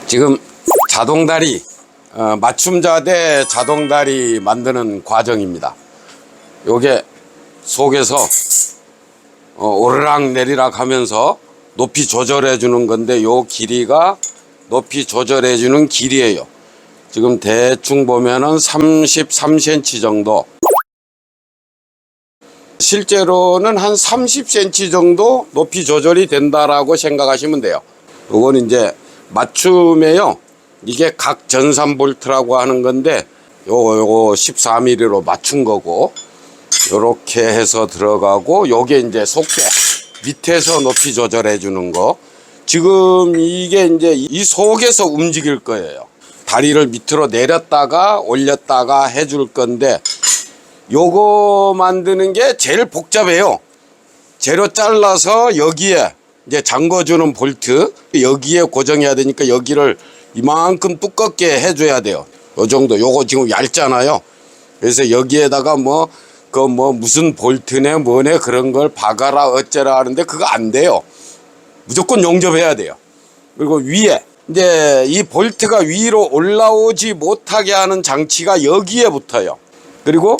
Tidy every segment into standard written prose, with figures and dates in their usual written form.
지금 자동다리, 맞춤자대 자동다리 만드는 과정입니다. 요게 속에서 오르락 내리락 하면서 높이 조절해 주는 건데, 요 길이가 높이 조절해 주는 길이에요. 지금 대충 보면은 33cm 정도, 실제로는 한 30cm 정도 높이 조절이 된다라고 생각하시면 돼요. 요건 이제 맞춤에요. 이게 각 전산 볼트라고 하는 건데, 요거 14mm로 맞춘 거고, 요렇게 해서 들어가고, 요게 이제 속배 밑에서 높이 조절해 주는 거. 지금 이게 이제 이 속에서 움직일 거예요. 다리를 밑으로 내렸다가 올렸다가 해줄 건데, 요거 만드는 게 제일 복잡해요. 재료 잘라서 여기에 이제 잠궈주는 볼트, 여기에 고정해야 되니까 여기를 이만큼 두껍게 해줘야 돼요. 요 정도. 요거 지금 얇잖아요. 그래서 여기에다가 무슨 볼트네 뭐네 그런 걸 박아라 어쩌라 하는데 그거 안 돼요. 무조건 용접해야 돼요. 그리고 위에 이제 이 볼트가 위로 올라오지 못하게 하는 장치가 여기에 붙어요. 그리고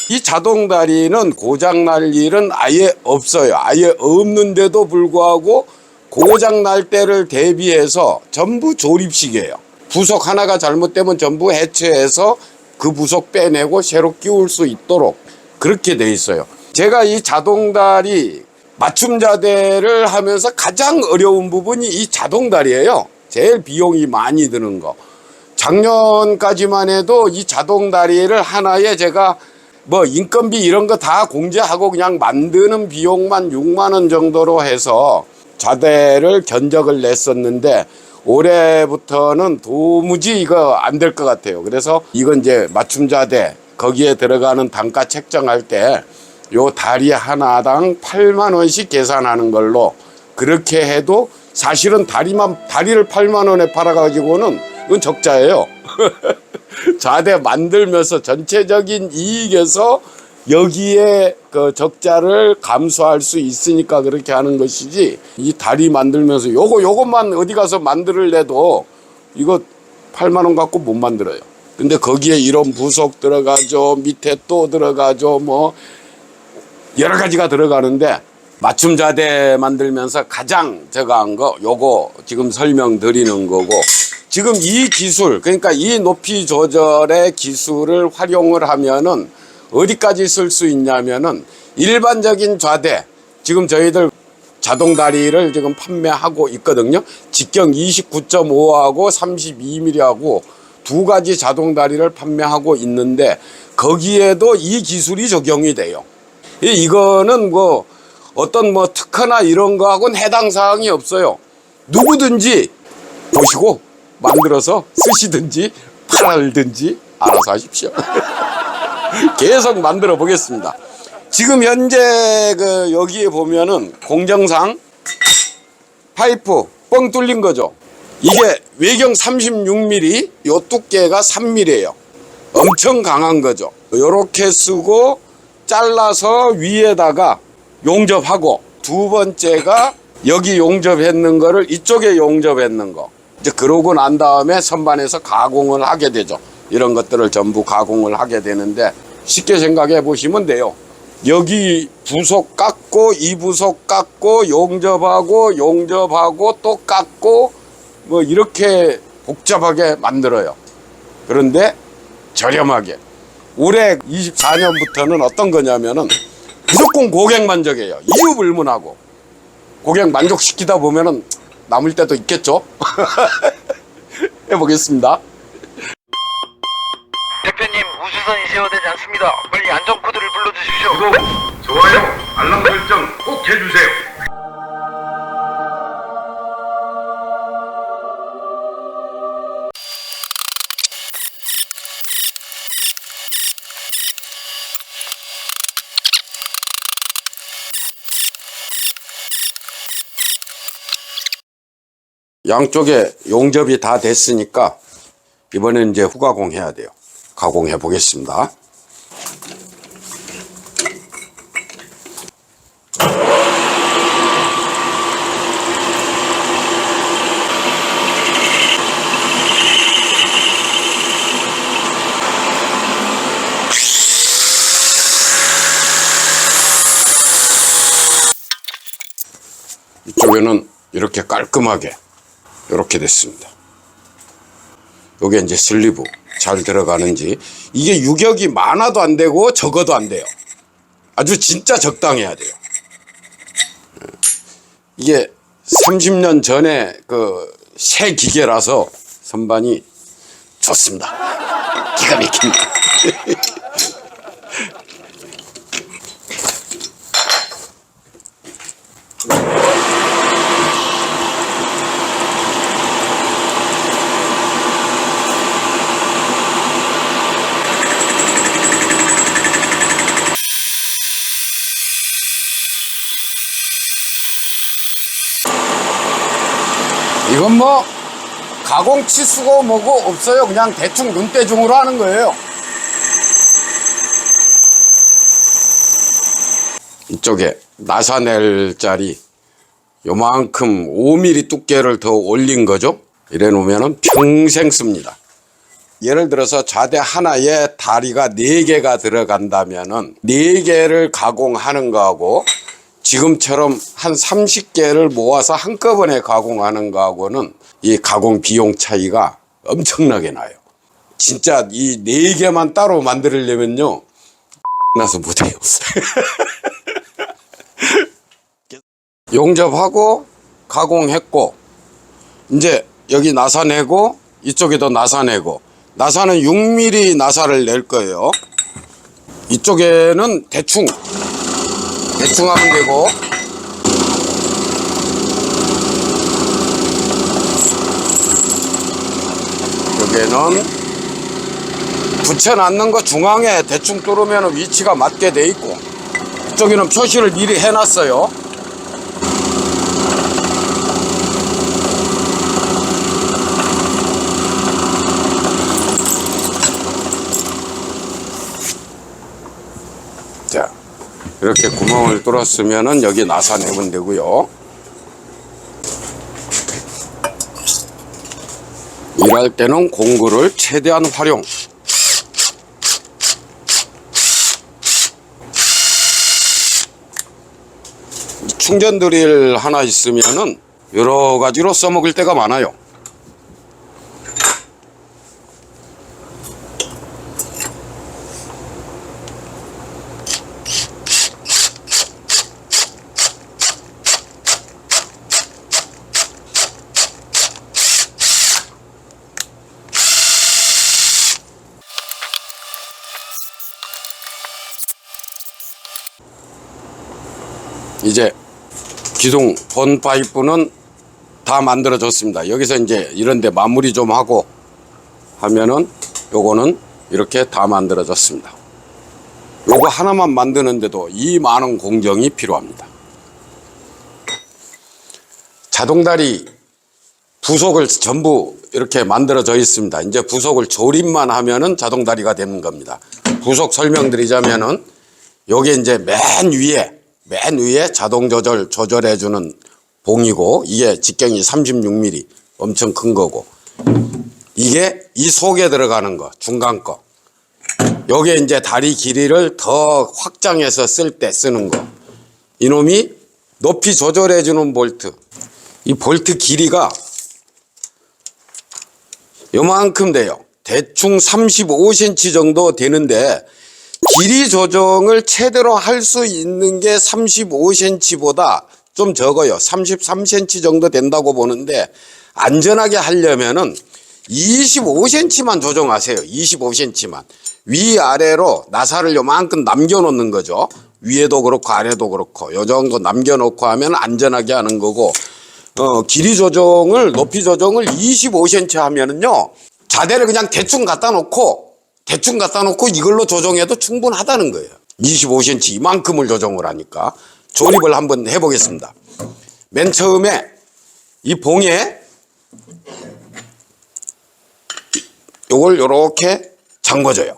이 자동다리는 고장날 일은 아예 없어요. 아예 없는데도 불구하고 고장날 때를 대비해서 전부 조립식이에요. 부속 하나가 잘못되면 전부 해체해서 그 부속 빼내고 새로 끼울 수 있도록 그렇게 돼 있어요. 제가 이 자동다리 맞춤자대를 하면서 가장 어려운 부분이 이 자동다리예요. 제일 비용이 많이 드는 거. 작년까지만 해도 이 자동다리를 하나에 제가 인건비 이런 거 다 공제하고 그냥 만드는 비용만 6만 원 정도로 해서 자대를 견적을 냈었는데, 올해부터는 도무지 이거 안 될 것 같아요. 그래서 이건 이제 맞춤자대 거기에 들어가는 단가 책정할 때 요 다리 하나당 8만 원씩 계산하는 걸로, 그렇게 해도 사실은 다리를 8만 원에 팔아가지고는 이건 적자예요. 자대 만들면서 전체적인 이익에서 여기에 그 적자를 감수할 수 있으니까 그렇게 하는 것이지, 이 다리 만들면서 요것만 어디 가서 만들래도 이거 8만 원 갖고 못 만들어요. 근데 거기에 이런 부속 들어가죠, 밑에 또 들어가죠, 여러 가지가 들어가는데, 맞춤자대 만들면서 가장 제가 한 거 요거 지금 설명드리는 거고, 지금 이 기술, 그러니까 이 높이 조절의 기술을 활용을 하면은 어디까지 쓸 수 있냐면은, 일반적인 좌대, 지금 저희들 자동다리를 지금 판매하고 있거든요. 직경 29.5하고 32mm하고 두 가지 자동다리를 판매하고 있는데, 거기에도 이 기술이 적용이 돼요. 이거는 어떤 특허나 이런 거하고는 해당 사항이 없어요. 누구든지 보시고 만들어서 쓰시든지 팔든지 알아서 하십시오. 계속 만들어 보겠습니다. 지금 현재 여기에 보면은 공정상 파이프 뻥 뚫린 거죠. 이게 외경 36mm, 요 두께가 3mm예요. 엄청 강한 거죠. 요렇게 쓰고 잘라서 위에다가 용접하고, 두 번째가 여기 용접했는 거를 이쪽에 용접했는 거. 이제 그러고 난 다음에 선반에서 가공을 하게 되죠. 이런 것들을 전부 가공을 하게 되는데, 쉽게 생각해 보시면 돼요. 여기 부속 깎고, 이 부속 깎고, 용접하고 또 깎고, 이렇게 복잡하게 만들어요. 그런데 저렴하게. 올해 24년부터는 어떤 거냐면은 무조건 고객 만족이에요. 이유 불문하고. 고객 만족시키다 보면은 남을 때도 있겠죠. 해보겠습니다. 대표님, 우주선이 세워되지 않습니다. 빨리 안전코드를 불러주십시오. 구독, 좋아요, 알람 설정 꼭 해주세요. 양쪽에 용접이 다 됐으니까 이번엔 이제 후가공 해야 돼요. 가공해 보겠습니다. 이쪽에는 이렇게 깔끔하게 이렇게 됐습니다. 요게 이제 슬리브 잘 들어가는지. 이게 유격이 많아도 안 되고 적어도 안 돼요. 아주 진짜 적당해야 돼요. 이게 30년 전에 그 새 기계라서 선반이 좋습니다. 기가 막힙니다. 이건 뭐 가공 치수고 뭐고 없어요. 그냥 대충 눈대중으로 하는 거예요. 이쪽에 나사낼 짜리 요만큼 5mm 두께를 더 올린 거죠. 이래 놓으면 평생 씁니다. 예를 들어서 좌대 하나에 다리가 4개가 들어간다면은 4개를 가공하는 거하고 지금처럼 한 30개를 모아서 한꺼번에 가공하는 거하고는 이 가공 비용 차이가 엄청나게 나요. 진짜 이 4개만 따로 만들려면요 나서 못해요. 용접하고 가공했고 이제 여기 나사내고 이쪽에도 나사내고, 나사는 6mm 나사를 낼 거예요. 이쪽에는 대충 하면 되고, 여기는 붙여놨는 거 중앙에 대충 뚫으면 위치가 맞게 돼 있고, 이쪽에는 표시를 미리 해놨어요. 자, 이렇게 구멍을 뚫었으면은 여기 나사내면 되고요. 일할 때는 공구를 최대한 활용. 충전 드릴 하나 있으면은 여러 가지로 써먹을 때가 많아요. 이제 기둥 본 파이프는 다 만들어졌습니다. 여기서 이제 이런데 마무리 좀 하고 하면은 요거는 이렇게 다 만들어졌습니다. 요거 하나만 만드는데도 이 많은 공정이 필요합니다. 자동다리 부속을 전부 이렇게 만들어져 있습니다. 이제 부속을 조립만 하면은 자동다리가 되는 겁니다. 부속 설명드리자면은 요게 이제 맨 위에 자동 조절해주는 봉이고, 이게 직경이 36mm 엄청 큰 거고, 이게 이 속에 들어가는 거 중간 거, 요게 이제 다리 길이를 더 확장해서 쓸 때 쓰는 거, 이놈이 높이 조절해주는 볼트. 이 볼트 길이가 요만큼 돼요. 대충 35cm 정도 되는데 길이 조정을 제대로 할 수 있는 게 35cm보다 좀 적어요. 33cm 정도 된다고 보는데, 안전하게 하려면은 25cm만 조정하세요. 25cm만. 위아래로 나사를 요만큼 남겨놓는 거죠. 위에도 그렇고 아래도 그렇고 요 정도 남겨놓고 하면 안전하게 하는 거고, 길이 조정을, 높이 조정을 25cm 하면은요, 자대를 그냥 대충 갖다 놓고 이걸로 조정해도 충분하다는 거예요. 25cm 이만큼을 조정을 하니까. 조립을 한번 해보겠습니다. 맨 처음에 이 봉에 요걸 요렇게 잠궈줘요.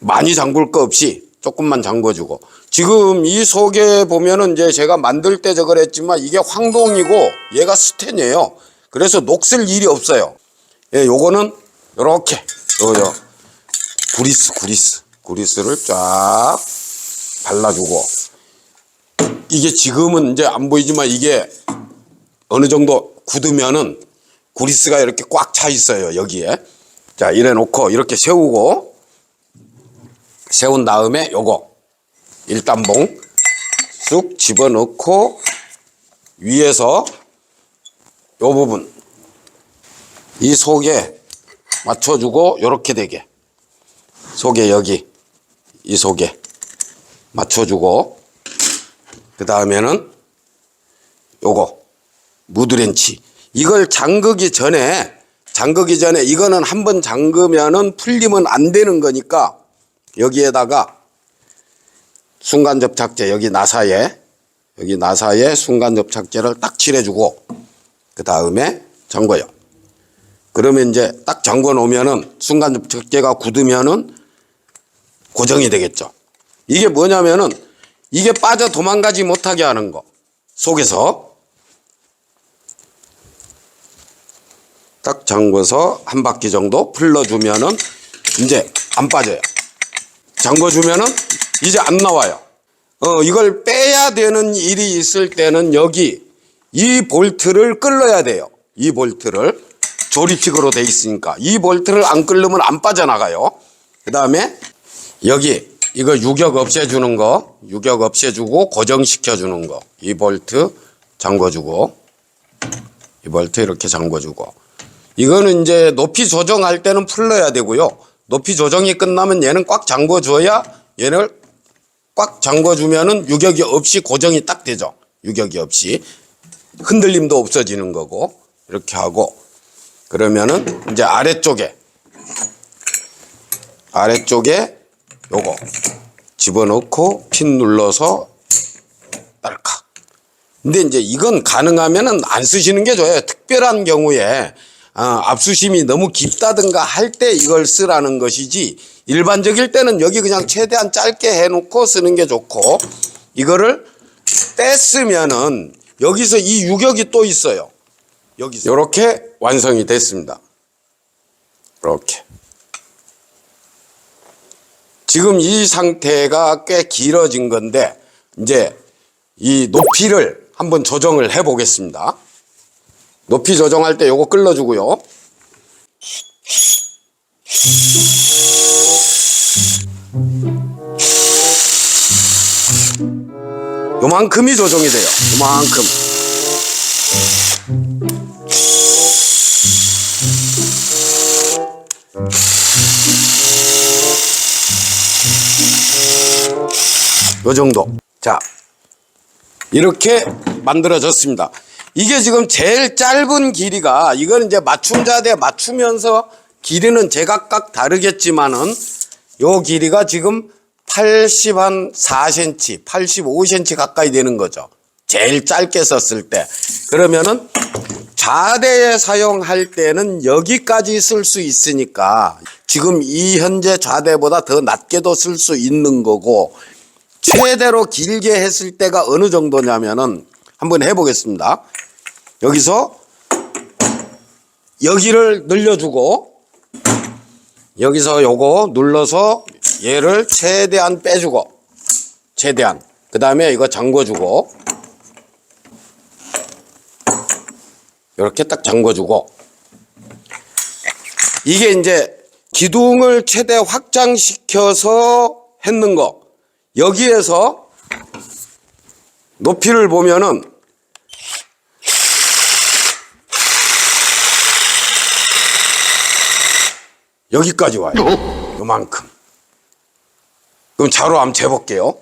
많이 잠글 거 없이 조금만 잠궈주고, 지금 이 속에 보면은 이제 제가 만들 때 저걸 했지만 이게 황동이고 얘가 스텐이에요. 그래서 녹슬 일이 없어요. 예, 요거는 요렇게 구리스를 쫙 발라주고, 이게 지금은 이제 안 보이지만 이게 어느 정도 굳으면은 그리스가 이렇게 꽉 차 있어요, 여기에. 자, 이래 놓고 이렇게 세우고, 세운 다음에 요거 1단봉 쑥 집어넣고 위에서 요 부분 이 속에 맞춰주고 요렇게 되게 속에 여기 이 속에 맞춰주고 그 다음에는 요거 무드렌치 이걸 잠그기 전에 이거는 한번 잠그면은 풀리면 안 되는 거니까 여기에다가 순간 접착제 여기 나사에 순간 접착제를 딱 칠해주고 그 다음에 잠궈요. 그러면 이제 딱 잠궈 놓으면은 순간 접착제가 굳으면은 고정이 되겠죠. 이게 뭐냐면은 이게 빠져 도망가지 못하게 하는 거. 속에서 딱 잠궈서 한 바퀴 정도 풀러주면은 이제 안 빠져요. 잠궈주면은 이제 안 나와요. 이걸 빼야 되는 일이 있을 때는 여기 이 볼트를 끌어야 돼요. 이 볼트를 조립식으로 돼 있으니까 이 볼트를 안 끌려면 안 빠져나가요. 그 다음에 여기 이거 유격 없애주는 거, 유격 없애주고 고정시켜주는 거. 이 볼트 잠궈주고, 이 볼트 이렇게 잠궈주고. 이거는 이제 높이 조정할 때는 풀러야 되고요. 높이 조정이 끝나면 얘는 꽉 잠궈줘야 얘를 꽉 잠궈주면은 유격이 없이 고정이 딱 되죠. 유격이 없이. 흔들림도 없어지는 거고. 이렇게 하고. 그러면은 이제 아래쪽에 요거 집어넣고 핀 눌러서 딸깍. 근데 이제 이건 가능하면은 안 쓰시는 게 좋아요. 특별한 경우에 압수심이 너무 깊다든가 할 때 이걸 쓰라는 것이지 일반적일 때는 여기 그냥 최대한 짧게 해놓고 쓰는 게 좋고 이거를 뗐으면은 여기서 이 유격이 또 있어요. 여기서 이렇게 완성이 됐습니다. 이렇게. 지금 이 상태가 꽤 길어진 건데 이제 이 높이를 한번 조정을 해 보겠습니다. 높이 조정할 때 요거 끌어주고요. 요만큼이 조정이 돼요. 요만큼. 요 정도. 자, 이렇게 만들어졌습니다. 이게 지금 제일 짧은 길이가 이건 이제 맞춤자대 맞추면서 길이는 제각각 다르겠지만은 요 길이가 지금 84cm, 85cm 가까이 되는 거죠. 제일 짧게 썼을 때. 그러면은 좌대에 사용할 때는 여기까지 쓸 수 있으니까 지금 이 현재 좌대보다 더 낮게도 쓸 수 있는 거고 최대로 길게 했을 때가 어느 정도냐면은 한번 해보겠습니다. 여기서 여기를 늘려주고 여기서 요거 눌러서 얘를 최대한 빼주고 최대한 그 다음에 이거 잠궈주고 이렇게 딱 잠궈주고 이게 이제 기둥을 최대 확장시켜서 했는 거 여기에서 높이를 보면은 여기까지 와요. 요만큼. 그럼 자로 한번 재볼게요.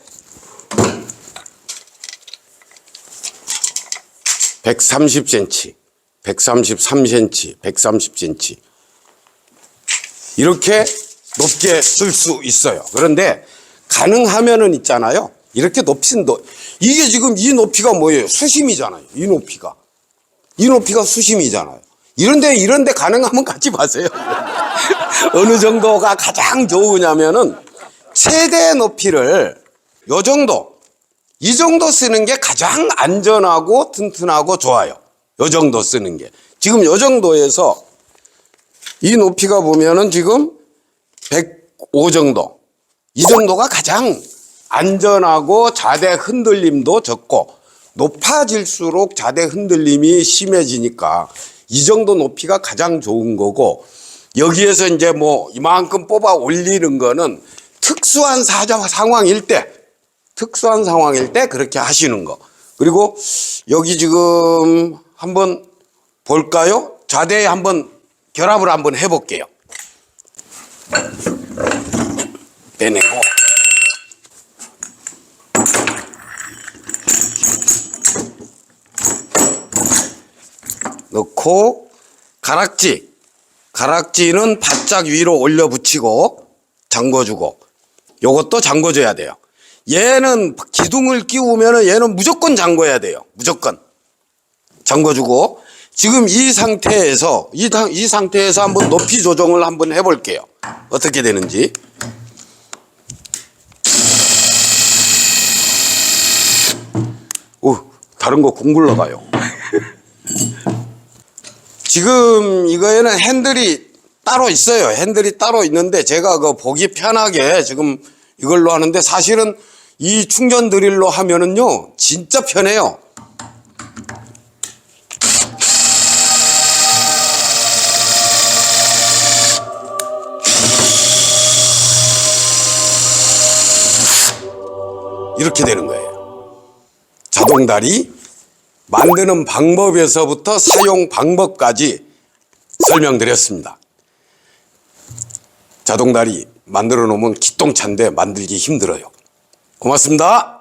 130cm, 133cm, 130cm. 이렇게 높게 쓸 수 있어요. 그런데 가능하면은 있잖아요. 이렇게 이게 지금 이 높이가 뭐예요? 수심이잖아요. 이 높이가 수심이잖아요. 이런데 가능하면 가지 마세요. 어느 정도가 가장 좋으냐면은 최대 높이를 요 정도, 이 정도 쓰는 게 가장 안전하고 튼튼하고 좋아요. 요 정도 쓰는 게. 지금 요 정도에서 이 높이가 보면은 지금 105 정도. 이 정도가 가장 안전하고 좌대 흔들림도 적고 높아질수록 자대 흔들림이 심해지니까 이 정도 높이가 가장 좋은 거고, 여기에서 이제 뭐 이만큼 뽑아 올리는 거는 특수한 상황일 때 그렇게 하시는 거. 그리고 여기 지금 한번 볼까요? 자대에 한번 결합을 한번 해볼게요. 빼내고. 넣고 가락지는 바짝 위로 올려 붙이고 잠궈주고, 요것도 잠궈줘야 돼요. 얘는 기둥을 끼우면은 얘는 무조건 잠궈야 돼요. 무조건 잠궈주고. 지금 이 상태에서 한번 높이 조정을 한번 해볼게요. 어떻게 되는지. 오, 다른 거 공 굴러가요. 지금 이거에는 핸들이 따로 있어요. 핸들이 따로 있는데 제가 그 보기 편하게 지금 이걸로 하는데, 사실은 이 충전 드릴로 하면은요 진짜 편해요. 이렇게 되는 거예요. 자동다리 만드는 방법에서부터 사용 방법까지 설명드렸습니다. 자동다리 만들어 놓으면 기똥찬데 만들기 힘들어요. 고맙습니다.